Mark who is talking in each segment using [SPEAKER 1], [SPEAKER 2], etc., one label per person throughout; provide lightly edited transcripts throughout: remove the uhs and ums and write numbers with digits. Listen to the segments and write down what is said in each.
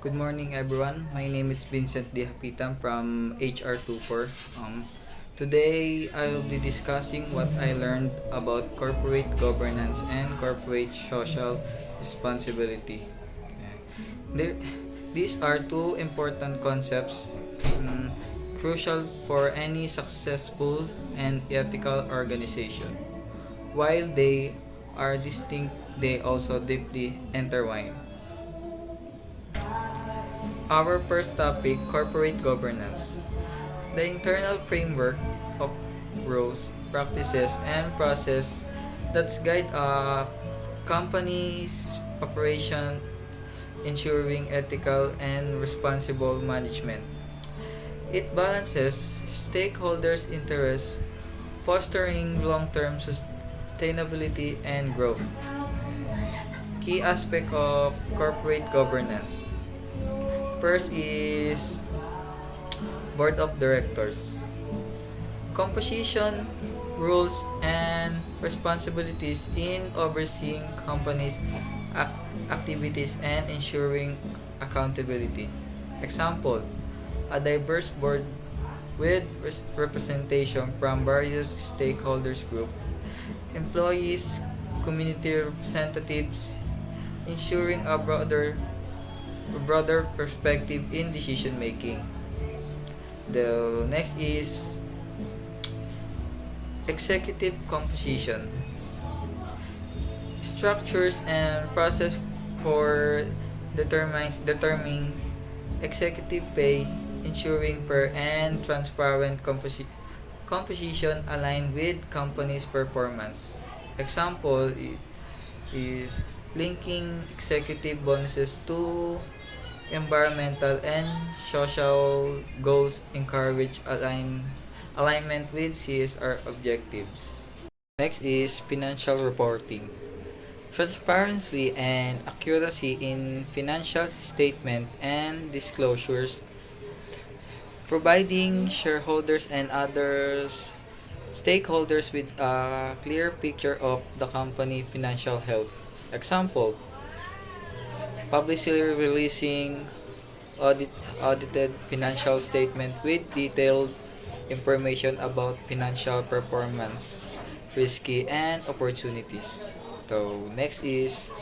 [SPEAKER 1] Good morning, everyone. My name is Vincent D. Hapitan from HR24. Today, I will be discussing what I learned about corporate governance and corporate social responsibility. There, these are two important concepts crucial for any successful and ethical organization. While they are distinct, they also deeply intertwine. Our first topic, corporate governance. The internal framework of rules, practices, and process that guide a company's operation, ensuring ethical and responsible management. It balances stakeholders' interests, fostering long-term sustainability and growth. Key aspect of corporate governance. First is Board of Directors. Composition, rules, and responsibilities in overseeing companies' activities and ensuring accountability. Example, a diverse board with representation from various stakeholders group, employees, community representatives, ensuring a broader perspective in decision making. The next is executive composition. Structures and process for determining executive pay, ensuring fair and transparent composition aligned with company's performance. Example is linking executive bonuses to environmental and social goals encourage alignment with CSR objectives. Next is financial reporting. Transparency and accuracy in financial statement and disclosures, providing shareholders and others stakeholders with a clear picture of the company financial health. Example, publicly releasing audit, audited financial statement with detailed information about financial performance, risky and opportunities. So next is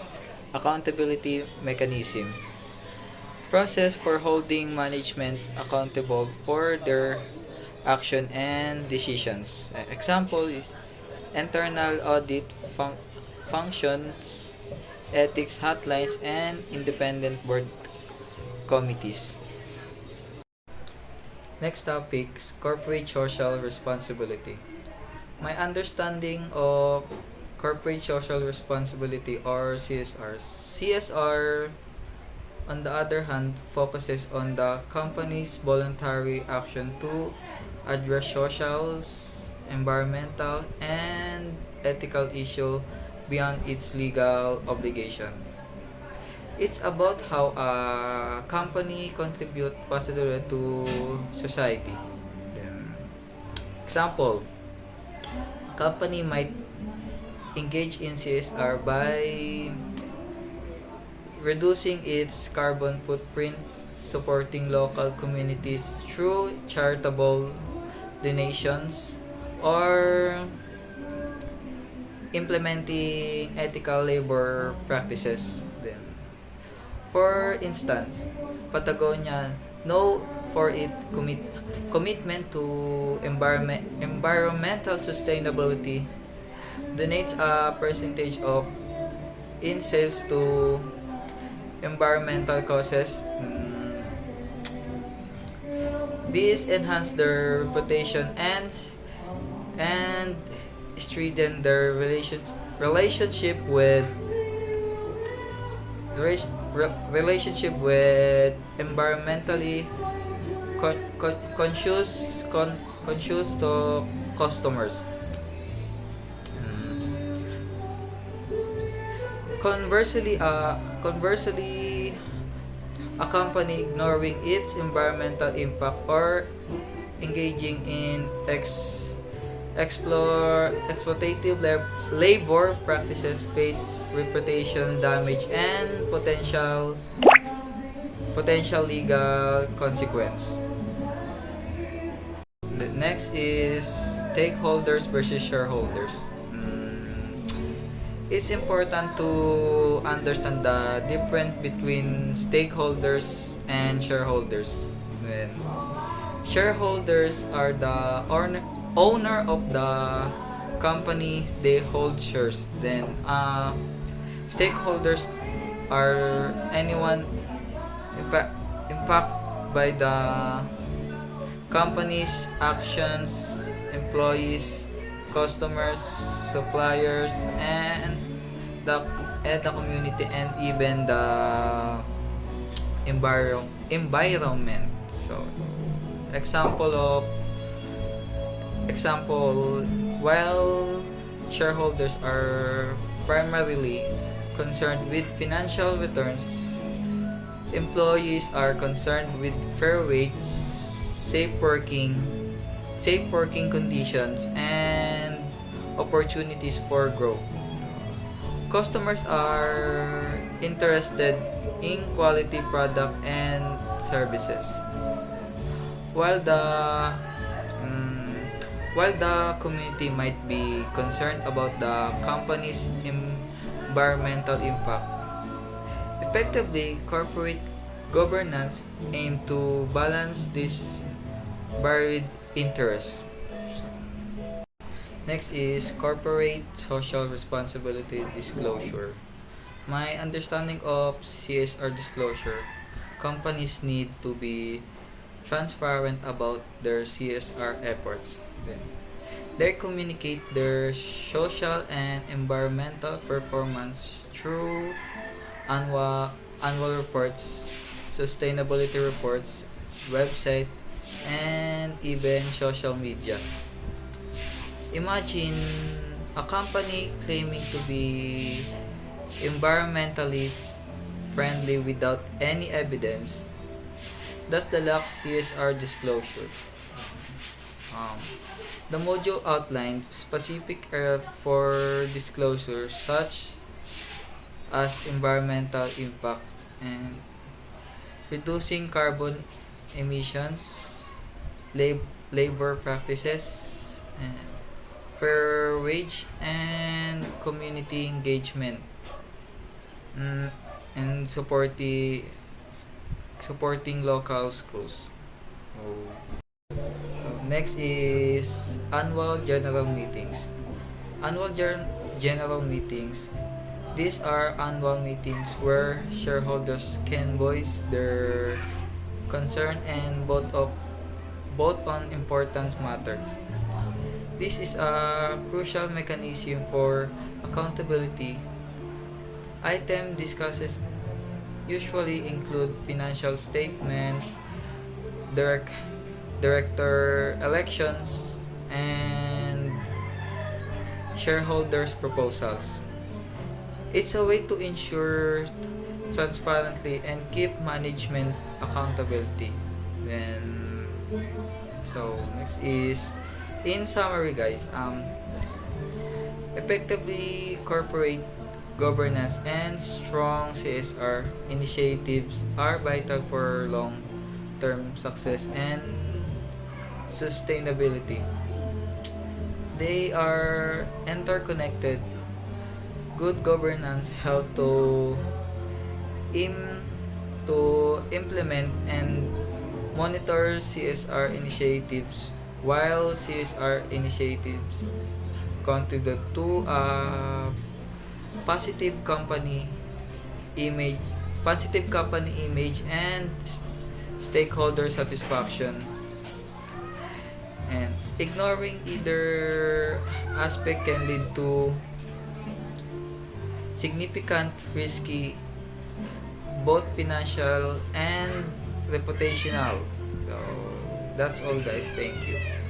[SPEAKER 1] accountability mechanism. Process for holding management accountable for their action and decisions. Example is internal audit functions, ethics hotlines, and independent board committees. Next topics, corporate social responsibility. My understanding of corporate social responsibility or CSR. CSR, on the other hand, focuses on the company's voluntary action to address social, environmental, and ethical issues beyond its legal obligation. It's about how a company contribute positively to society. Then, example, a company might engage in CSR by reducing its carbon footprint, supporting local communities through charitable donations, or implementing ethical labor practices. Then, for instance, Patagonia, known for its commitment to environmental sustainability, donates a percentage of in sales to environmental causes. This enhance their reputation and strengthen their relationship with environmentally conscious to customers. Conversely, a company ignoring its environmental impact or engaging in exploitative labor practices face reputation damage and potential legal consequence. The next is stakeholders versus shareholders. It's important to understand the difference between stakeholders and shareholders. Then, shareholders are the owner of the company, they hold shares. Then, stakeholders are anyone impact by the company's actions, employees, customers, suppliers, and the community, and even the environment. So, example of example, while shareholders are primarily concerned with financial returns, employees are concerned with fair wage, safe working, safe working conditions, and opportunities for growth. Customers are interested in quality product and services, while mm, the community might be concerned about the company's environmental impact. Effectively, corporate governance aim to balance these varied interests. Next is corporate social responsibility disclosure. My understanding of CSR disclosure, companies need to be transparent about their CSR efforts. They communicate their social and environmental performance through annual reports, sustainability reports, website, and even social media. Imagine a company claiming to be environmentally friendly without any evidence. That's the lack CSR disclosure. Um, the module outlined specific areas for disclosure such as environmental impact and reducing carbon emissions, labor practices, and fair wage, and community engagement, mm, and supporting local schools. Oh. So next is annual general meetings. Annual general meetings. These are annual meetings where shareholders can voice their concern and vote on important matter. This is a crucial mechanism for accountability. Item discusses usually include financial statement, direct director elections, and shareholders proposals. It's a way to ensure transparently and keep management accountability. Then so next is in summary guys, effectively corporate governance and strong CSR initiatives are vital for long-term success and sustainability. They are interconnected. Good governance help im implement and monitor CSR initiatives, while CSR initiatives contribute to a positive company image and stakeholder satisfaction. And ignoring either aspect can lead to significant risky, both financial and reputational. So that's all guys, thank you.